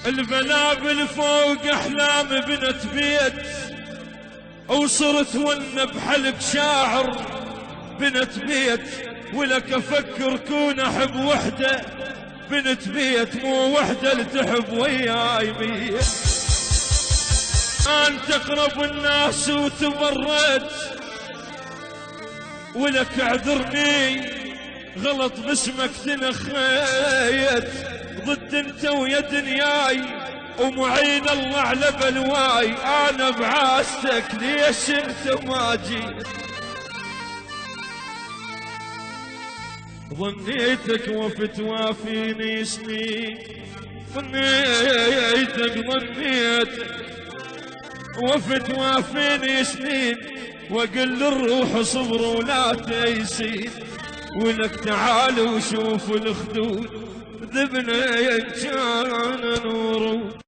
البلابل فوق احلام بنت بيت، وصرت ون بحلق شاعر بنت بيت، ولك افكر كون احب وحده بنت بيت، مو وحده لتحب وياي مية. انت اقرب الناس وتبرد، ولك اعذرني غلط باسمك تنخيت، ضد انت ويا دنياي ومعين الله على بلواي، انا بعاستك ليش انت ما جيت؟ ظنيتك وفت وافيني سنين، ظنيتك وفت وافيني سنين، واقل الروح صبر ولا تيسين، ولك تعال وشوف الخدود ذبنا كان نور.